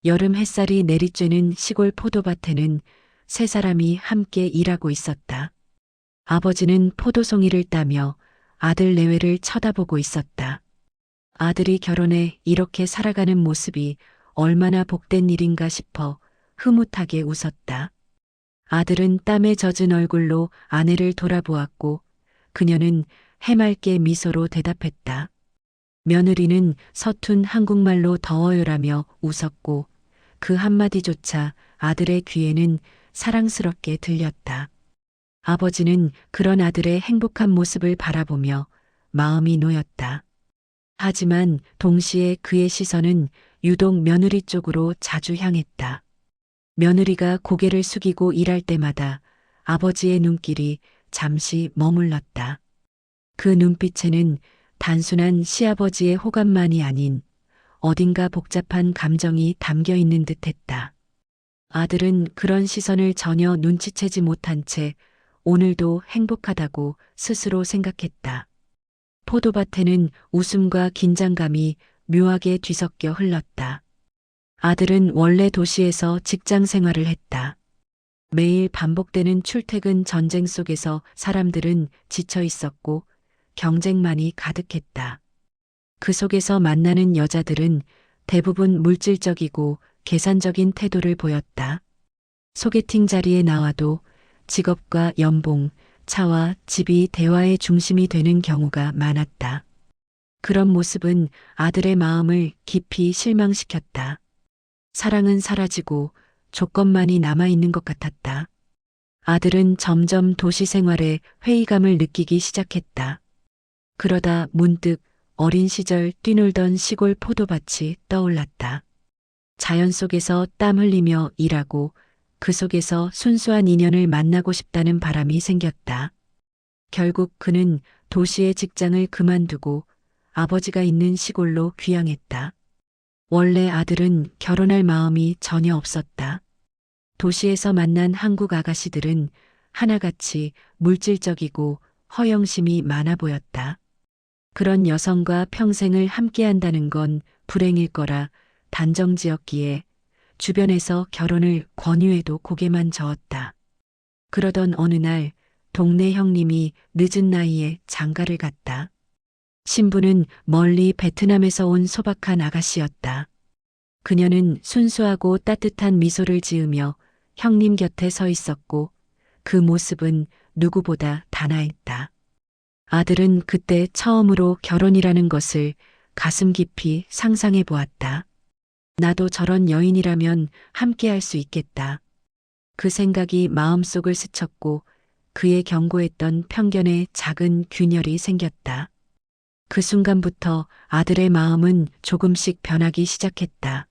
여름 햇살이 내리쬐는 시골 포도밭에는 세 사람이 함께 일하고 있었다. 아버지는 포도송이를 따며 아들 내외를 쳐다보고 있었다. 아들이 결혼해 이렇게 살아가는 모습이 얼마나 복된 일인가 싶어 흐뭇하게 웃었다. 아들은 땀에 젖은 얼굴로 아내를 돌아보았고 그녀는 해맑게 미소로 대답했다. 며느리는 서툰 한국말로 더워요라며 웃었고 그 한마디조차 아들의 귀에는 사랑스럽게 들렸다. 아버지는 그런 아들의 행복한 모습을 바라보며 마음이 놓였다. 하지만 동시에 그의 시선은 유독 며느리 쪽으로 자주 향했다. 며느리가 고개를 숙이고 일할 때마다 아버지의 눈길이 잠시 머물렀다. 그 눈빛에는 단순한 시아버지의 호감만이 아닌 어딘가 복잡한 감정이 담겨 있는 듯했다. 아들은 그런 시선을 전혀 눈치채지 못한 채 오늘도 행복하다고 스스로 생각했다. 포도밭에는 웃음과 긴장감이 묘하게 뒤섞여 흘렀다. 아들은 원래 도시에서 직장 생활을 했다. 매일 반복되는 출퇴근 전쟁 속에서 사람들은 지쳐 있었고 경쟁만이 가득했다. 그 속에서 만나는 여자들은 대부분 물질적이고 계산적인 태도를 보였다. 소개팅 자리에 나와도 직업과 연봉, 차와 집이 대화의 중심이 되는 경우가 많았다. 그런 모습은 아들의 마음을 깊이 실망시켰다. 사랑은 사라지고 조건만이 남아있는 것 같았다. 아들은 점점 도시 생활에 회의감을 느끼기 시작했다. 그러다 문득 어린 시절 뛰놀던 시골 포도밭이 떠올랐다. 자연 속에서 땀 흘리며 일하고 그 속에서 순수한 인연을 만나고 싶다는 바람이 생겼다. 결국 그는 도시의 직장을 그만두고 아버지가 있는 시골로 귀향했다. 원래 아들은 결혼할 마음이 전혀 없었다. 도시에서 만난 한국 아가씨들은 하나같이 물질적이고 허영심이 많아 보였다. 그런 여성과 평생을 함께한다는 건 불행일 거라 단정지었기에 주변에서 결혼을 권유해도 고개만 저었다. 그러던 어느 날 동네 형님이 늦은 나이에 장가를 갔다. 신부는 멀리 베트남에서 온 소박한 아가씨였다. 그녀는 순수하고 따뜻한 미소를 지으며 형님 곁에 서 있었고 그 모습은 누구보다 단아했다. 아들은 그때 처음으로 결혼이라는 것을 가슴 깊이 상상해 보았다. 나도 저런 여인이라면 함께할 수 있겠다. 그 생각이 마음속을 스쳤고 그의 견고했던 편견에 작은 균열이 생겼다. 그 순간부터 아들의 마음은 조금씩 변하기 시작했다.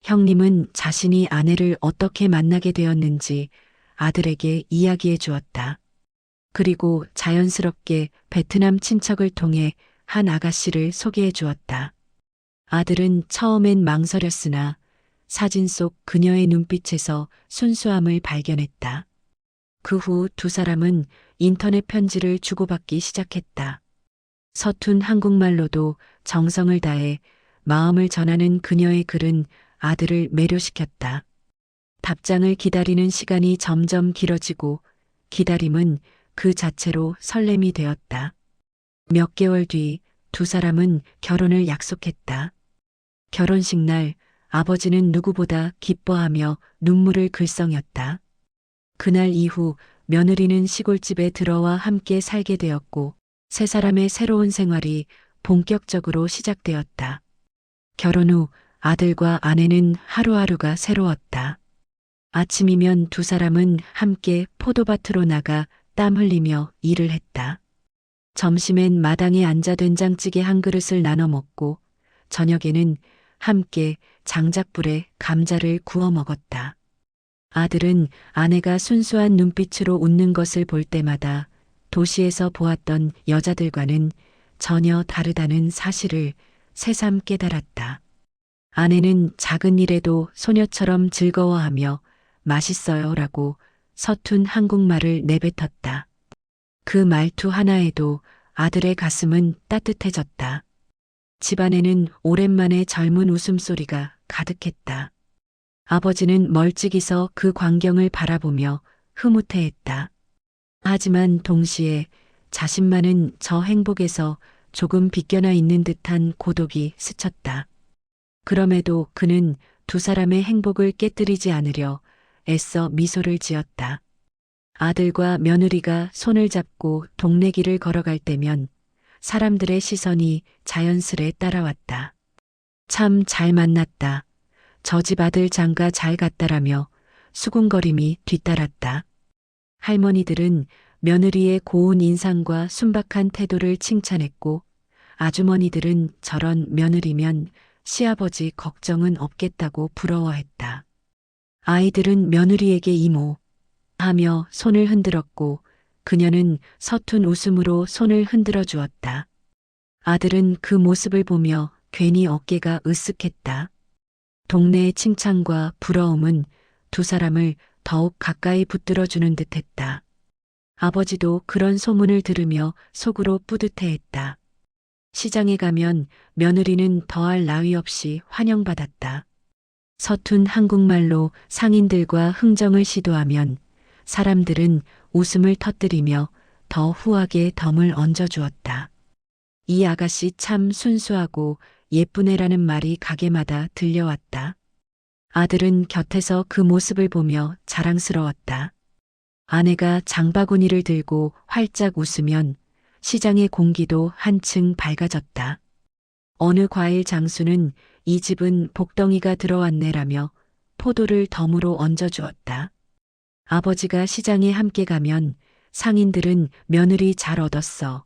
형님은 자신이 아내를 어떻게 만나게 되었는지 아들에게 이야기해 주었다. 그리고 자연스럽게 베트남 친척을 통해 한 아가씨를 소개해 주었다. 아들은 처음엔 망설였으나 사진 속 그녀의 눈빛에서 순수함을 발견했다. 그 후 두 사람은 인터넷 편지를 주고받기 시작했다. 서툰 한국말로도 정성을 다해 마음을 전하는 그녀의 글은 아들을 매료시켰다. 답장을 기다리는 시간이 점점 길어지고 기다림은 그 자체로 설렘이 되었다. 몇 개월 뒤 두 사람은 결혼을 약속했다. 결혼식 날 아버지는 누구보다 기뻐하며 눈물을 글썽였다. 그날 이후 며느리는 시골집에 들어와 함께 살게 되었고 세 사람의 새로운 생활이 본격적으로 시작되었다. 결혼 후 아들과 아내는 하루하루가 새로웠다. 아침이면 두 사람은 함께 포도밭으로 나가 땀 흘리며 일을 했다. 점심엔 마당에 앉아 된장찌개 한 그릇을 나눠 먹고 저녁에는 함께 장작불에 감자를 구워 먹었다. 아들은 아내가 순수한 눈빛으로 웃는 것을 볼 때마다 도시에서 보았던 여자들과는 전혀 다르다는 사실을 새삼 깨달았다. 아내는 작은 일에도 소녀처럼 즐거워하며 맛있어요라고 서툰 한국말을 내뱉었다. 그 말투 하나에도 아들의 가슴은 따뜻해졌다. 집안에는 오랜만에 젊은 웃음소리가 가득했다. 아버지는 멀찍이 서 그 광경을 바라보며 흐뭇해했다. 하지만 동시에 자신만은 저 행복에서 조금 빗겨나 있는 듯한 고독이 스쳤다. 그럼에도 그는 두 사람의 행복을 깨뜨리지 않으려 애써 미소를 지었다. 아들과 며느리가 손을 잡고 동네 길을 걸어갈 때면 사람들의 시선이 자연스레 따라왔다. 참 잘 만났다. 저 집 아들 장가 잘 갔다라며 수군거림이 뒤따랐다. 할머니들은 며느리의 고운 인상과 순박한 태도를 칭찬했고 아주머니들은 저런 며느리면 시아버지 걱정은 없겠다고 부러워했다. 아이들은 며느리에게 이모 하며 손을 흔들었고 그녀는 서툰 웃음으로 손을 흔들어 주었다. 아들은 그 모습을 보며 괜히 어깨가 으쓱했다. 동네의 칭찬과 부러움은 두 사람을 더욱 가까이 붙들어주는 듯했다. 아버지도 그런 소문을 들으며 속으로 뿌듯해했다. 시장에 가면 며느리는 더할 나위 없이 환영받았다. 서툰 한국말로 상인들과 흥정을 시도하면 사람들은 웃음을 터뜨리며 더 후하게 덤을 얹어주었다. 이 아가씨 참 순수하고 예쁜 애라는 말이 가게마다 들려왔다. 아들은 곁에서 그 모습을 보며 자랑스러웠다. 아내가 장바구니를 들고 활짝 웃으면 시장의 공기도 한층 밝아졌다. 어느 과일 장수는 이 집은 복덩이가 들어왔네라며 포도를 덤으로 얹어주었다. 아버지가 시장에 함께 가면 상인들은 며느리 잘 얻었어.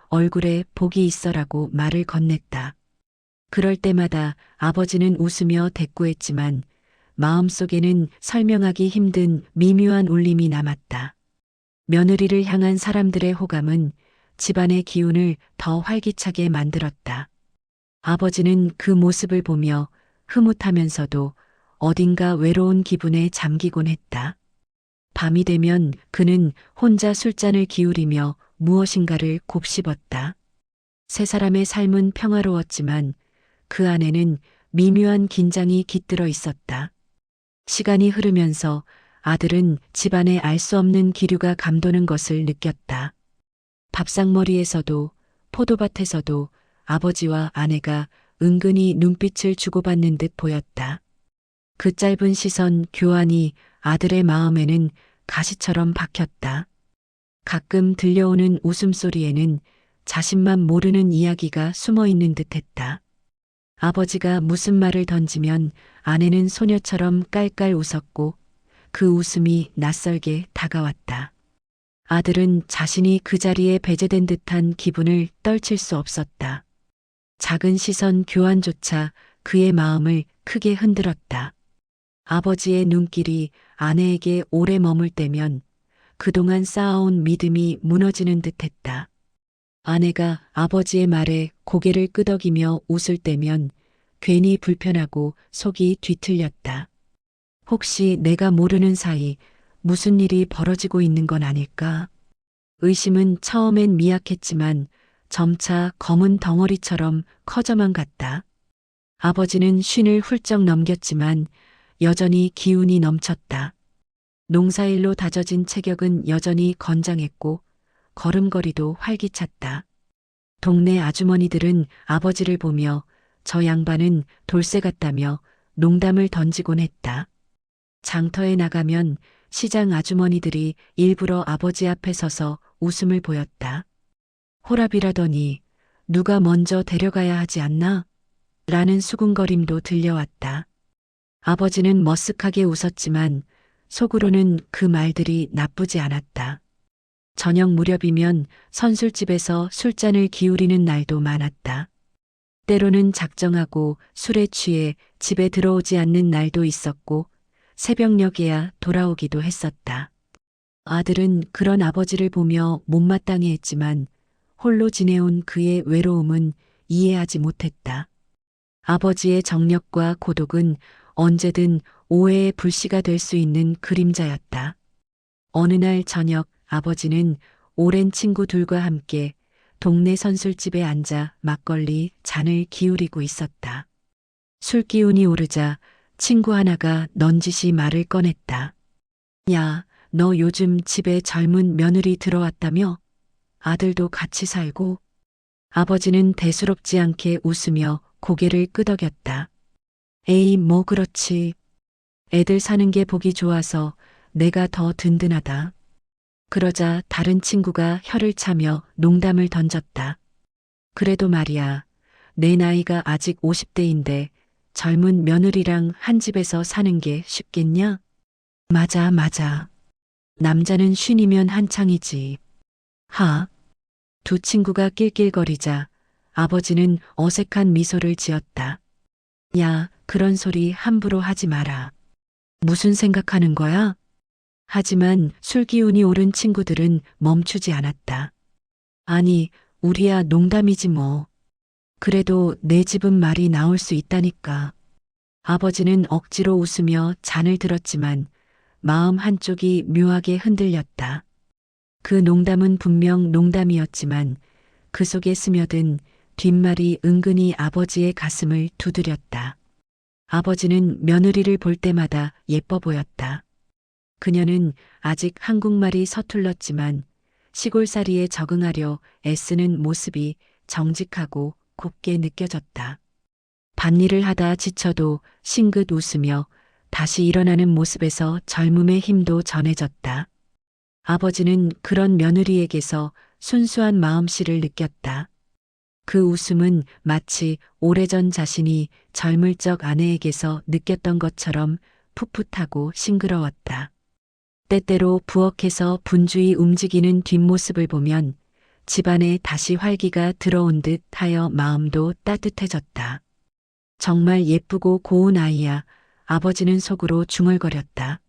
얼굴에 복이 있어라고 말을 건넸다. 그럴 때마다 아버지는 웃으며 대꾸했지만 마음속에는 설명하기 힘든 미묘한 울림이 남았다. 며느리를 향한 사람들의 호감은 집안의 기운을 더 활기차게 만들었다. 아버지는 그 모습을 보며 흐뭇하면서도 어딘가 외로운 기분에 잠기곤 했다. 밤이 되면 그는 혼자 술잔을 기울이며 무엇인가를 곱씹었다. 세 사람의 삶은 평화로웠지만 그 안에는 미묘한 긴장이 깃들어 있었다. 시간이 흐르면서 아들은 집안에 알 수 없는 기류가 감도는 것을 느꼈다. 밥상머리에서도 포도밭에서도 아버지와 아내가 은근히 눈빛을 주고받는 듯 보였다. 그 짧은 시선 교환이 아들의 마음에는 가시처럼 박혔다. 가끔 들려오는 웃음소리에는 자신만 모르는 이야기가 숨어 있는 듯했다. 아버지가 무슨 말을 던지면 아내는 소녀처럼 깔깔 웃었고 그 웃음이 낯설게 다가왔다. 아들은 자신이 그 자리에 배제된 듯한 기분을 떨칠 수 없었다. 작은 시선 교환조차 그의 마음을 크게 흔들었다. 아버지의 눈길이 아내에게 오래 머물 때면 그동안 쌓아온 믿음이 무너지는 듯했다. 아내가 아버지의 말에 고개를 끄덕이며 웃을 때면 괜히 불편하고 속이 뒤틀렸다. 혹시 내가 모르는 사이 무슨 일이 벌어지고 있는 건 아닐까? 의심은 처음엔 미약했지만 점차 검은 덩어리처럼 커져만 갔다. 아버지는 쉰을 훌쩍 넘겼지만 여전히 기운이 넘쳤다. 농사일로 다져진 체격은 여전히 건장했고 걸음걸이도 활기찼다. 동네 아주머니들은 아버지를 보며 저 양반은 돌쇠 같다며 농담을 던지곤 했다. 장터에 나가면 시장 아주머니들이 일부러 아버지 앞에 서서 웃음을 보였다. 호랍이라더니 누가 먼저 데려가야 하지 않나? 라는 수군거림도 들려왔다. 아버지는 머쓱하게 웃었지만 속으로는 그 말들이 나쁘지 않았다. 저녁 무렵이면 선술집에서 술잔을 기울이는 날도 많았다. 때로는 작정하고 술에 취해 집에 들어오지 않는 날도 있었고 새벽녘에야 돌아오기도 했었다. 아들은 그런 아버지를 보며 못마땅해 했지만 홀로 지내온 그의 외로움은 이해하지 못했다. 아버지의 정력과 고독은 언제든 오해의 불씨가 될 수 있는 그림자였다. 어느 날 저녁 아버지는 오랜 친구들과 함께 동네 선술집에 앉아 막걸리 잔을 기울이고 있었다. 술 기운이 오르자 친구 하나가 넌지시 말을 꺼냈다. 야, 너 요즘 집에 젊은 며느리 들어왔다며? 아들도 같이 살고? 아버지는 대수롭지 않게 웃으며 고개를 끄덕였다. 에이, 뭐 그렇지. 애들 사는 게 보기 좋아서 내가 더 든든하다. 그러자 다른 친구가 혀를 차며 농담을 던졌다. 그래도 말이야, 내 나이가 아직 50대인데 젊은 며느리랑 한 집에서 사는 게 쉽겠냐? 맞아, 맞아. 남자는 쉰이면 한창이지. 하. 두 친구가 낄낄거리자 아버지는 어색한 미소를 지었다. 야, 그런 소리 함부로 하지 마라. 무슨 생각하는 거야? 하지만 술 기운이 오른 친구들은 멈추지 않았다. 아니, 우리야 농담이지 뭐. 그래도 내 집은 말이 나올 수 있다니까. 아버지는 억지로 웃으며 잔을 들었지만 마음 한쪽이 묘하게 흔들렸다. 그 농담은 분명 농담이었지만 그 속에 스며든 뒷말이 은근히 아버지의 가슴을 두드렸다. 아버지는 며느리를 볼 때마다 예뻐 보였다. 그녀는 아직 한국말이 서툴렀지만 시골살이에 적응하려 애쓰는 모습이 정직하고 곱게 느껴졌다. 밭일을 하다 지쳐도 싱긋 웃으며 다시 일어나는 모습에서 젊음의 힘도 전해졌다. 아버지는 그런 며느리에게서 순수한 마음씨를 느꼈다. 그 웃음은 마치 오래전 자신이 젊을 적 아내에게서 느꼈던 것처럼 풋풋하고 싱그러웠다. 때때로 부엌에서 분주히 움직이는 뒷모습을 보면 집안에 다시 활기가 들어온 듯 하여 마음도 따뜻해졌다. 정말 예쁘고 고운 아이야. 아버지는 속으로 중얼거렸다.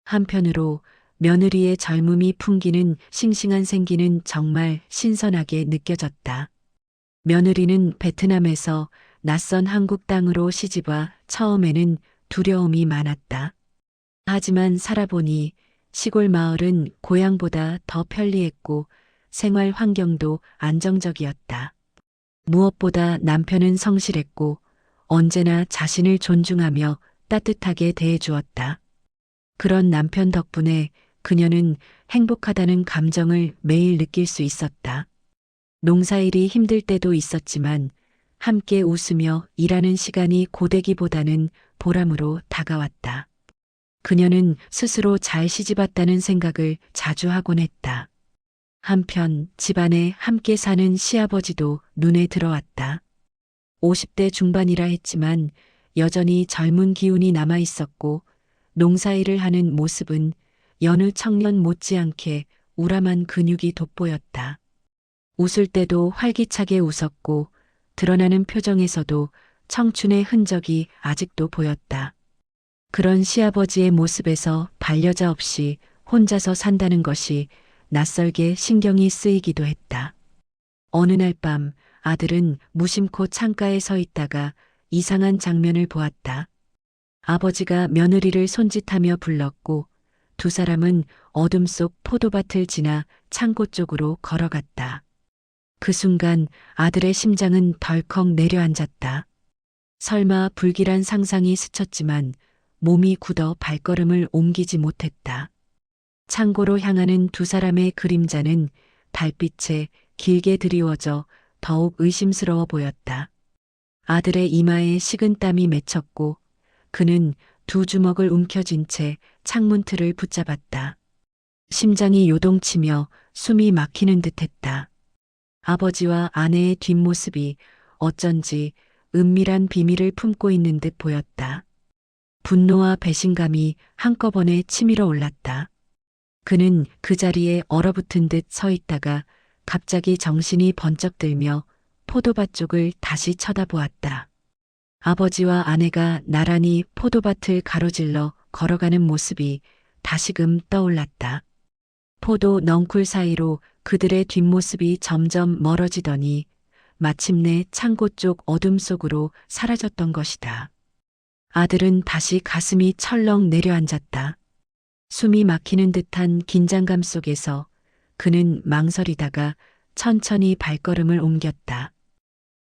한편으로 며느리의 젊음이 풍기는 싱싱한 생기는 정말 신선하게 느껴졌다. 며느리는 베트남에서 낯선 한국 땅으로 시집와 처음에는 두려움이 많았다. 하지만 살아보니 시골 마을은 고향보다 더 편리했고 생활 환경도 안정적이었다. 무엇보다 남편은 성실했고 언제나 자신을 존중하며 따뜻하게 대해주었다. 그런 남편 덕분에 그녀는 행복하다는 감정을 매일 느낄 수 있었다. 농사일이 힘들 때도 있었지만 함께 웃으며 일하는 시간이 고되기보다는 보람으로 다가왔다. 그녀는 스스로 잘 시집왔다는 생각을 자주 하곤 했다. 한편 집안에 함께 사는 시아버지도 눈에 들어왔다. 50대 중반이라 했지만 여전히 젊은 기운이 남아 있었고 농사일을 하는 모습은 여느 청년 못지않게 우람한 근육이 돋보였다. 웃을 때도 활기차게 웃었고 드러나는 표정에서도 청춘의 흔적이 아직도 보였다. 그런 시아버지의 모습에서 반려자 없이 혼자서 산다는 것이 낯설게 신경이 쓰이기도 했다. 어느 날 밤 아들은 무심코 창가에 서 있다가 이상한 장면을 보았다. 아버지가 며느리를 손짓하며 불렀고 두 사람은 어둠 속 포도밭을 지나 창고 쪽으로 걸어갔다. 그 순간 아들의 심장은 덜컥 내려앉았다. 설마 불길한 상상이 스쳤지만 몸이 굳어 발걸음을 옮기지 못했다. 창고로 향하는 두 사람의 그림자는 달빛에 길게 드리워져 더욱 의심스러워 보였다. 아들의 이마에 식은땀이 맺혔고 그는 두 주먹을 움켜쥔 채 창문틀을 붙잡았다. 심장이 요동치며 숨이 막히는 듯했다. 아버지와 아내의 뒷모습이 어쩐지 은밀한 비밀을 품고 있는 듯 보였다. 분노와 배신감이 한꺼번에 치밀어 올랐다. 그는 그 자리에 얼어붙은 듯 서 있다가 갑자기 정신이 번쩍 들며 포도밭 쪽을 다시 쳐다보았다. 아버지와 아내가 나란히 포도밭을 가로질러 걸어가는 모습이 다시금 떠올랐다. 포도 넝쿨 사이로 그들의 뒷모습이 점점 멀어지더니 마침내 창고 쪽 어둠 속으로 사라졌던 것이다. 아들은 다시 가슴이 철렁 내려앉았다. 숨이 막히는 듯한 긴장감 속에서 그는 망설이다가 천천히 발걸음을 옮겼다.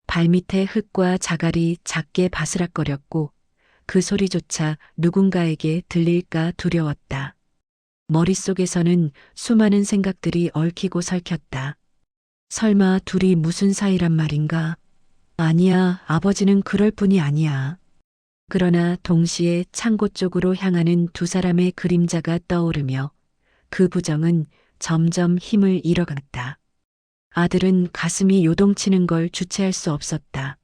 발밑에 흙과 자갈이 작게 바스락거렸고 그 소리조차 누군가에게 들릴까 두려웠다. 머릿속에서는 수많은 생각들이 얽히고 설켰다. 설마 둘이 무슨 사이란 말인가? 아니야, 아버지는 그럴 뿐이 아니야. 그러나 동시에 창고 쪽으로 향하는 두 사람의 그림자가 떠오르며 그 부정은 점점 힘을 잃어갔다. 아들은 가슴이 요동치는 걸 주체할 수 없었다.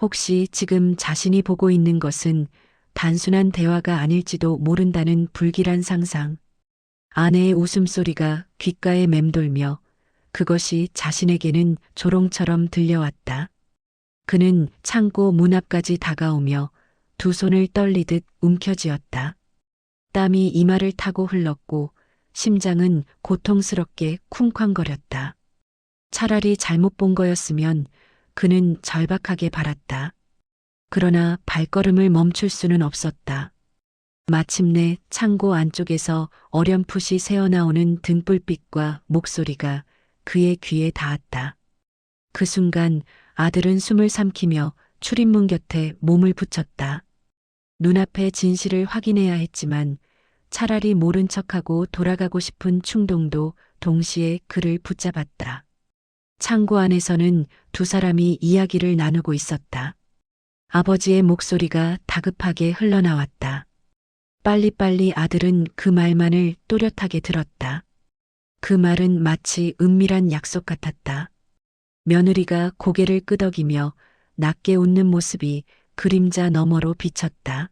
혹시 지금 자신이 보고 있는 것은 단순한 대화가 아닐지도 모른다는 불길한 상상. 아내의 웃음소리가 귓가에 맴돌며 그것이 자신에게는 조롱처럼 들려왔다. 그는 창고 문 앞까지 다가오며 두 손을 떨리듯 움켜쥐었다. 땀이 이마를 타고 흘렀고 심장은 고통스럽게 쿵쾅거렸다. 차라리 잘못 본 거였으면 그는 절박하게 바랐다. 그러나 발걸음을 멈출 수는 없었다. 마침내 창고 안쪽에서 어렴풋이 새어나오는 등불빛과 목소리가 그의 귀에 닿았다. 그 순간 아들은 숨을 삼키며 출입문 곁에 몸을 붙였다. 눈앞의 진실을 확인해야 했지만 차라리 모른 척하고 돌아가고 싶은 충동도 동시에 그를 붙잡았다. 창고 안에서는 두 사람이 이야기를 나누고 있었다. 아버지의 목소리가 다급하게 흘러나왔다. 빨리빨리 아들은 그 말만을 또렷하게 들었다. 그 말은 마치 은밀한 약속 같았다. 며느리가 고개를 끄덕이며 낮게 웃는 모습이 그림자 너머로 비쳤다.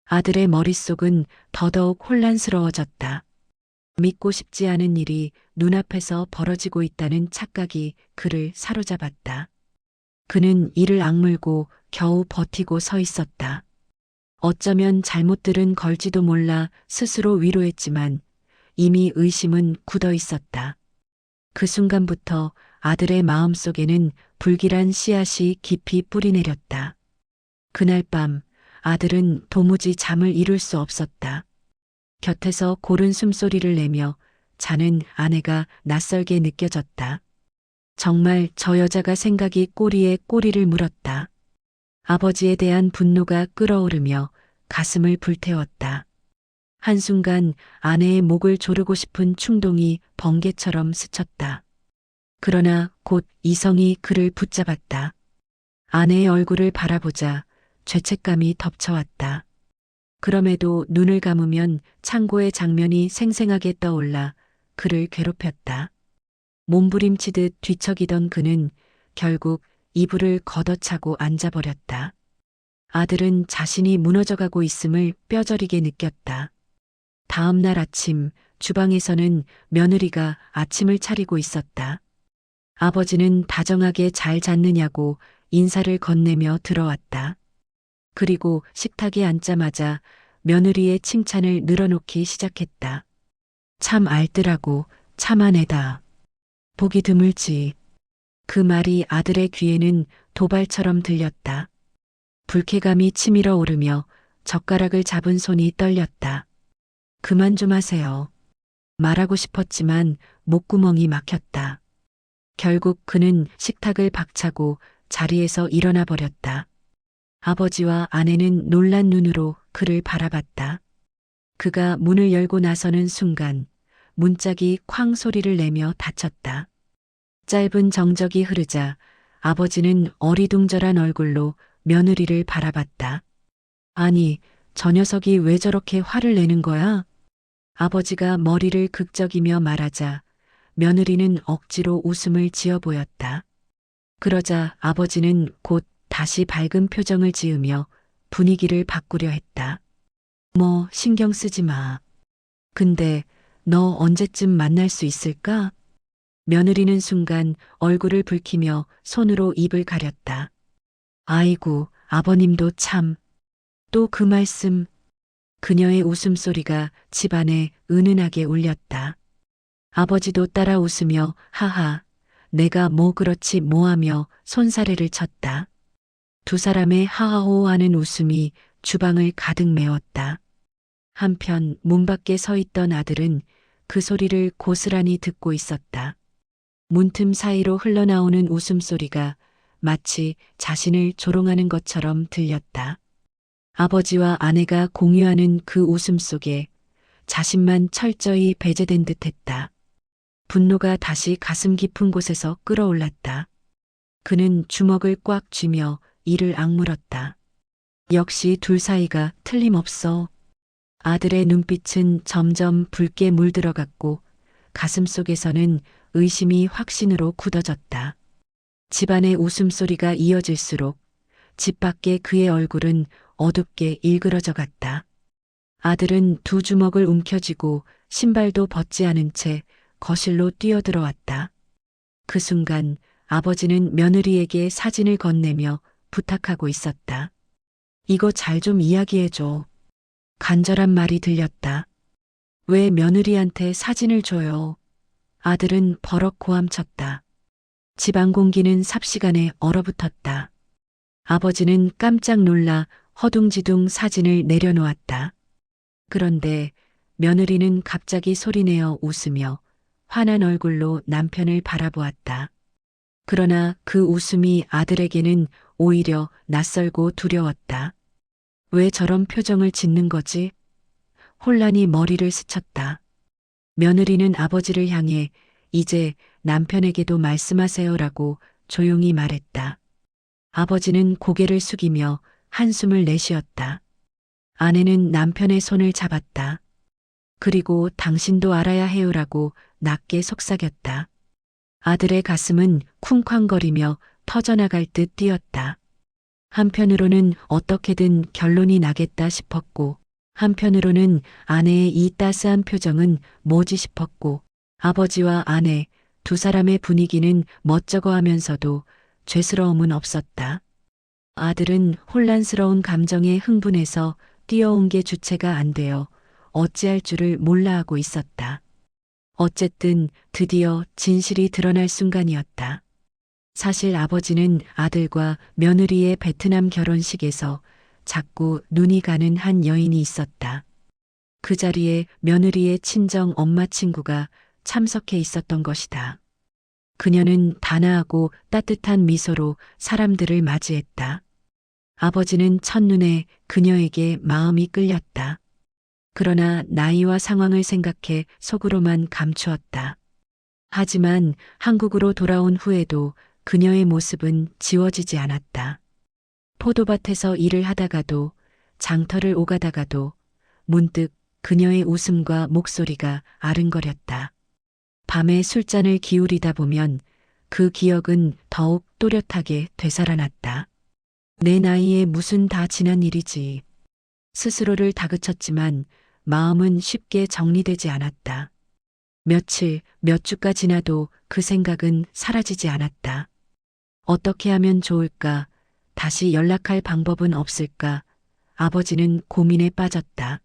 아들의 머릿속은 더더욱 혼란스러워졌다. 믿고 싶지 않은 일이 눈앞에서 벌어지고 있다는 착각이 그를 사로잡았다. 그는 이를 악물고 겨우 버티고 서 있었다. 어쩌면 잘못 들은 걸지도 몰라 스스로 위로했지만 이미 의심은 굳어 있었다. 그 순간부터 아들의 마음속에는 불길한 씨앗이 깊이 뿌리내렸다. 그날 밤 아들은 도무지 잠을 이룰 수 없었다. 곁에서 고른 숨소리를 내며 자는 아내가 낯설게 느껴졌다. 정말 저 여자가 생각이 꼬리에 꼬리를 물었다. 아버지에 대한 분노가 끓어오르며 가슴을 불태웠다. 한순간 아내의 목을 조르고 싶은 충동이 번개처럼 스쳤다. 그러나 곧 이성이 그를 붙잡았다. 아내의 얼굴을 바라보자 죄책감이 덮쳐왔다. 그럼에도 눈을 감으면 창고의 장면이 생생하게 떠올라 그를 괴롭혔다. 몸부림치듯 뒤척이던 그는 결국 이불을 걷어차고 앉아버렸다. 아들은 자신이 무너져가고 있음을 뼈저리게 느꼈다. 다음 날 아침 주방에서는 며느리가 아침을 차리고 있었다. 아버지는 다정하게 잘 잤느냐고 인사를 건네며 들어왔다. 그리고 식탁에 앉자마자 며느리의 칭찬을 늘어놓기 시작했다. 참 알뜰하고 참한 애다. 보기 드물지. 그 말이 아들의 귀에는 도발처럼 들렸다. 불쾌감이 치밀어 오르며 젓가락을 잡은 손이 떨렸다. 그만 좀 하세요. 말하고 싶었지만 목구멍이 막혔다. 결국 그는 식탁을 박차고 자리에서 일어나 버렸다. 아버지와 아내는 놀란 눈으로 그를 바라봤다. 그가 문을 열고 나서는 순간 문짝이 쾅 소리를 내며 닫혔다. 짧은 정적이 흐르자 아버지는 어리둥절한 얼굴로 며느리를 바라봤다. 아니, 저 녀석이 왜 저렇게 화를 내는 거야? 아버지가 머리를 극적이며 말하자 며느리는 억지로 웃음을 지어 보였다. 그러자 아버지는 곧 다시 밝은 표정을 지으며 분위기를 바꾸려 했다. 뭐 신경 쓰지 마. 근데 너 언제쯤 만날 수 있을까? 며느리는 순간 얼굴을 붉히며 손으로 입을 가렸다. 아이고, 아버님도 참. 또 그 말씀. 그녀의 웃음소리가 집안에 은은하게 울렸다. 아버지도 따라 웃으며 하하, 내가 뭐 그렇지 뭐하며 손사래를 쳤다. 두 사람의 하하호호하는 웃음이 주방을 가득 메웠다. 한편 문 밖에 서 있던 아들은 그 소리를 고스란히 듣고 있었다. 문틈 사이로 흘러나오는 웃음소리가 마치 자신을 조롱하는 것처럼 들렸다. 아버지와 아내가 공유하는 그 웃음 속에 자신만 철저히 배제된 듯했다. 분노가 다시 가슴 깊은 곳에서 끓어올랐다. 그는 주먹을 꽉 쥐며 이를 악물었다. 역시 둘 사이가 틀림없어. 아들의 눈빛은 점점 붉게 물들어갔고 가슴 속에서는 의심이 확신으로 굳어졌다. 집안의 웃음소리가 이어질수록 집 밖의 그의 얼굴은 어둡게 일그러져 갔다. 아들은 두 주먹을 움켜쥐고 신발도 벗지 않은 채 거실로 뛰어들어왔다. 그 순간 아버지는 며느리에게 사진을 건네며 부탁하고 있었다. 이거 잘 좀 이야기해줘. 간절한 말이 들렸다. 왜 며느리한테 사진을 줘요? 아들은 버럭 고함쳤다. 집안 공기는 삽시간에 얼어붙었다. 아버지는 깜짝 놀라 허둥지둥 사진을 내려놓았다. 그런데 며느리는 갑자기 소리내어 웃으며 환한 얼굴로 남편을 바라보았다. 그러나 그 웃음이 아들에게는 오히려 낯설고 두려웠다. 왜 저런 표정을 짓는 거지? 혼란이 머리를 스쳤다. 며느리는 아버지를 향해 이제 남편에게도 말씀하세요라고 조용히 말했다. 아버지는 고개를 숙이며 한숨을 내쉬었다. 아내는 남편의 손을 잡았다. 그리고 당신도 알아야 해요라고 낮게 속삭였다. 아들의 가슴은 쿵쾅거리며 터져나갈 듯 뛰었다. 한편으로는 어떻게든 결론이 나겠다 싶었고, 한편으로는 아내의 이 따스한 표정은 뭐지 싶었고, 아버지와 아내 두 사람의 분위기는 멋쩍어 하면서도 죄스러움은 없었다. 아들은 혼란스러운 감정에 흥분해서 뛰어온 게 주체가 안 되어 어찌할 줄을 몰라 하고 있었다. 어쨌든 드디어 진실이 드러날 순간이었다. 사실 아버지는 아들과 며느리의 베트남 결혼식에서 자꾸 눈이 가는 한 여인이 있었다. 그 자리에 며느리의 친정 엄마 친구가 참석해 있었던 것이다. 그녀는 단아하고 따뜻한 미소로 사람들을 맞이했다. 아버지는 첫눈에 그녀에게 마음이 끌렸다. 그러나 나이와 상황을 생각해 속으로만 감추었다. 하지만 한국으로 돌아온 후에도 그녀의 모습은 지워지지 않았다. 포도밭에서 일을 하다가도 장터를 오가다가도 문득 그녀의 웃음과 목소리가 아른거렸다. 밤에 술잔을 기울이다 보면 그 기억은 더욱 또렷하게 되살아났다. 내 나이에 무슨 다 지난 일이지. 스스로를 다그쳤지만 마음은 쉽게 정리되지 않았다. 며칠, 몇 주가 지나도 그 생각은 사라지지 않았다. 어떻게 하면 좋을까? 다시 연락할 방법은 없을까? 아버지는 고민에 빠졌다.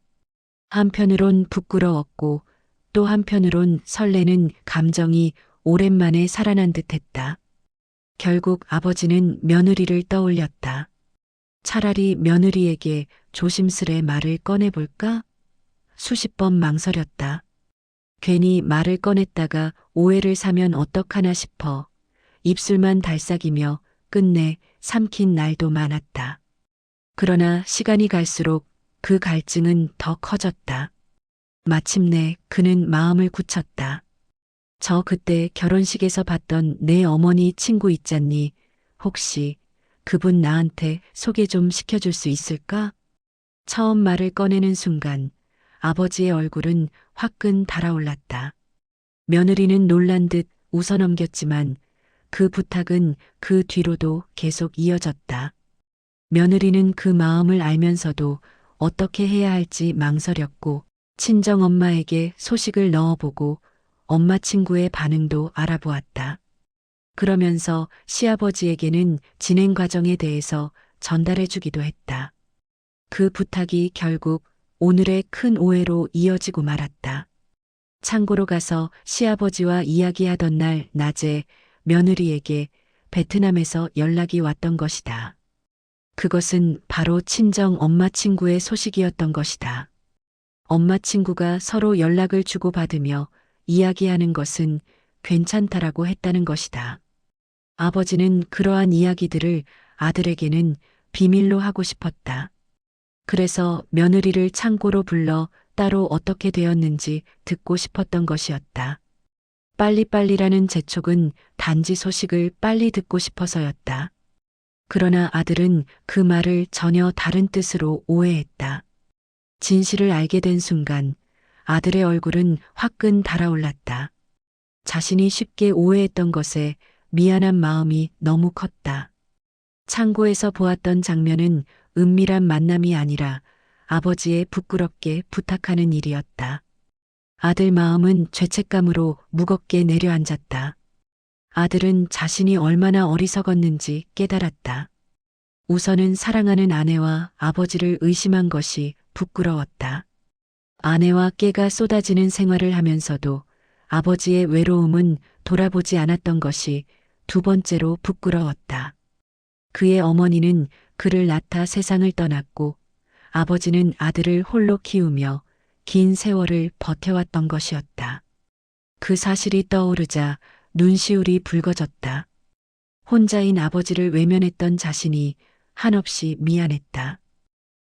한편으론 부끄러웠고 또 한편으론 설레는 감정이 오랜만에 살아난 듯했다. 결국 아버지는 며느리를 떠올렸다. 차라리 며느리에게 조심스레 말을 꺼내볼까? 수십 번 망설였다. 괜히 말을 꺼냈다가 오해를 사면 어떡하나 싶어 입술만 달싹이며 끝내 삼킨 날도 많았다. 그러나 시간이 갈수록 그 갈증은 더 커졌다. 마침내 그는 마음을 굳혔다. 저 그때 결혼식에서 봤던 내 어머니 친구 있잖니. 혹시 그분 나한테 소개 좀 시켜줄 수 있을까? 처음 말을 꺼내는 순간 아버지의 얼굴은 화끈 달아올랐다. 며느리는 놀란 듯 웃어넘겼지만 그 부탁은 그 뒤로도 계속 이어졌다. 며느리는 그 마음을 알면서도 어떻게 해야 할지 망설였고 친정엄마에게 소식을 넣어보고 엄마 친구의 반응도 알아보았다. 그러면서 시아버지에게는 진행 과정에 대해서 전달해주기도 했다. 그 부탁이 결국 오늘의 큰 오해로 이어지고 말았다. 창고로 가서 시아버지와 이야기하던 날 낮에 며느리에게 베트남에서 연락이 왔던 것이다. 그것은 바로 친정 엄마 친구의 소식이었던 것이다. 엄마 친구가 서로 연락을 주고받으며 이야기하는 것은 괜찮다라고 했다는 것이다. 아버지는 그러한 이야기들을 아들에게는 비밀로 하고 싶었다. 그래서 며느리를 창고로 불러 따로 어떻게 되었는지 듣고 싶었던 것이었다. 빨리빨리라는 재촉은 단지 소식을 빨리 듣고 싶어서였다. 그러나 아들은 그 말을 전혀 다른 뜻으로 오해했다. 진실을 알게 된 순간 아들의 얼굴은 화끈 달아올랐다. 자신이 쉽게 오해했던 것에 미안한 마음이 너무 컸다. 창고에서 보았던 장면은 은밀한 만남이 아니라 아버지의 부끄럽게 부탁하는 일이었다. 아들 마음은 죄책감으로 무겁게 내려앉았다. 아들은 자신이 얼마나 어리석었는지 깨달았다. 우선은 사랑하는 아내와 아버지를 의심한 것이 부끄러웠다. 아내와 깨가 쏟아지는 생활을 하면서도 아버지의 외로움은 돌아보지 않았던 것이 두 번째로 부끄러웠다. 그의 어머니는 그를 낳다 세상을 떠났고 아버지는 아들을 홀로 키우며 긴 세월을 버텨왔던 것이었다. 그 사실이 떠오르자 눈시울이 붉어졌다. 혼자인 아버지를 외면했던 자신이 한없이 미안했다.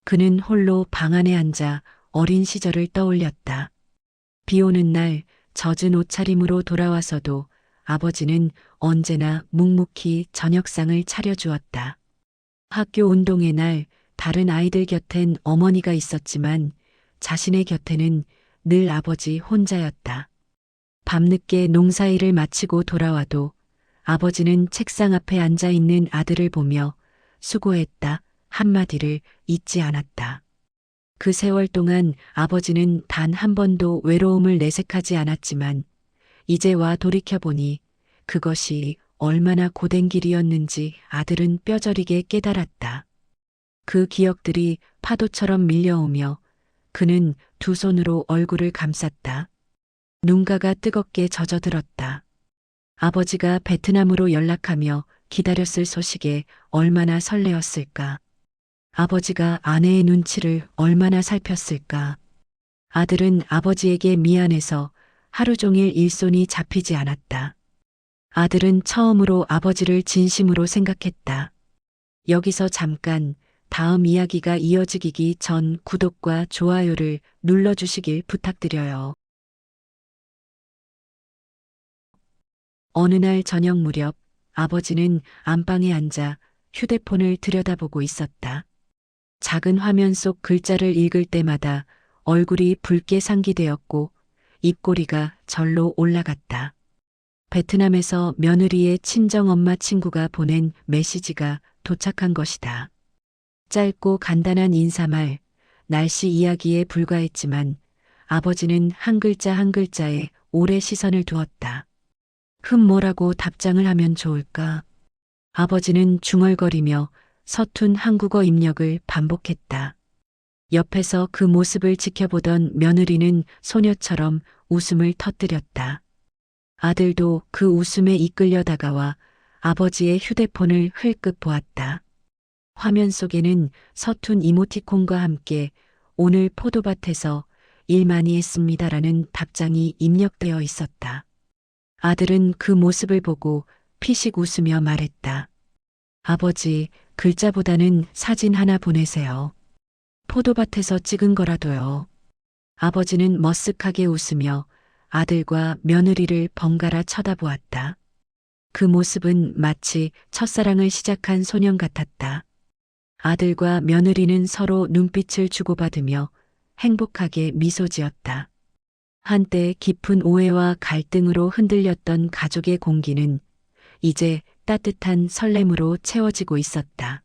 그는 홀로 방 안에 앉아 어린 시절을 떠올렸다. 비 오는 날 젖은 옷차림으로 돌아와서도 아버지는 언제나 묵묵히 저녁상을 차려주었다. 학교 운동회 날 다른 아이들 곁엔 어머니가 있었지만 자신의 곁에는 늘 아버지 혼자였다. 밤늦게 농사일을 마치고 돌아와도 아버지는 책상 앞에 앉아 있는 아들을 보며 수고했다 한마디를 잊지 않았다. 그 세월 동안 아버지는 단 한 번도 외로움을 내색하지 않았지만 이제 와 돌이켜보니 그것이 얼마나 고된 길이었는지 아들은 뼈저리게 깨달았다. 그 기억들이 파도처럼 밀려오며 그는 두 손으로 얼굴을 감쌌다. 눈가가 뜨겁게 젖어들었다. 아버지가 베트남으로 연락하며 기다렸을 소식에 얼마나 설레었을까. 아버지가 아내의 눈치를 얼마나 살폈을까. 아들은 아버지에게 미안해서 하루 종일 일손이 잡히지 않았다. 아들은 처음으로 아버지를 진심으로 생각했다. 여기서 잠깐 다음 이야기가 이어지기 전 구독과 좋아요를 눌러주시길 부탁드려요. 어느 날 저녁 무렵 아버지는 안방에 앉아 휴대폰을 들여다보고 있었다. 작은 화면 속 글자를 읽을 때마다 얼굴이 붉게 상기되었고 입꼬리가 절로 올라갔다. 베트남에서 며느리의 친정엄마 친구가 보낸 메시지가 도착한 것이다. 짧고 간단한 인사말, 날씨 이야기에 불과했지만 아버지는 한 글자 한 글자에 오래 시선을 두었다. 뭐라고 답장을 하면 좋을까? 아버지는 중얼거리며 서툰 한국어 입력을 반복했다. 옆에서 그 모습을 지켜보던 며느리는 소녀처럼 웃음을 터뜨렸다. 아들도 그 웃음에 이끌려 다가와 아버지의 휴대폰을 흘끗 보았다. 화면 속에는 서툰 이모티콘과 함께 오늘 포도밭에서 일 많이 했습니다라는 답장이 입력되어 있었다. 아들은 그 모습을 보고 피식 웃으며 말했다. 아버지, 글자보다는 사진 하나 보내세요. 포도밭에서 찍은 거라도요. 아버지는 머쓱하게 웃으며 아들과 며느리를 번갈아 쳐다보았다. 그 모습은 마치 첫사랑을 시작한 소년 같았다. 아들과 며느리는 서로 눈빛을 주고받으며 행복하게 미소 지었다. 한때 깊은 오해와 갈등으로 흔들렸던 가족의 공기는 이제 따뜻한 설렘으로 채워지고 있었다.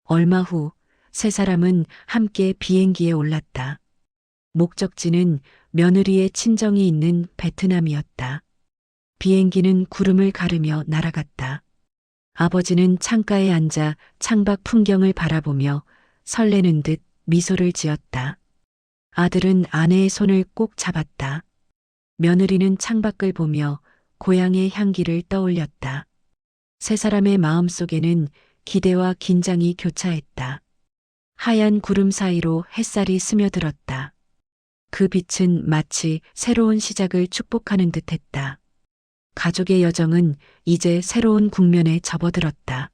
얼마 후 세 사람은 함께 비행기에 올랐다. 목적지는 며느리의 친정이 있는 베트남이었다. 비행기는 구름을 가르며 날아갔다. 아버지는 창가에 앉아 창밖 풍경을 바라보며 설레는 듯 미소를 지었다. 아들은 아내의 손을 꼭 잡았다. 며느리는 창밖을 보며 고향의 향기를 떠올렸다. 세 사람의 마음속에는 기대와 긴장이 교차했다. 하얀 구름 사이로 햇살이 스며들었다. 그 빛은 마치 새로운 시작을 축복하는 듯했다. 가족의 여정은 이제 새로운 국면에 접어들었다.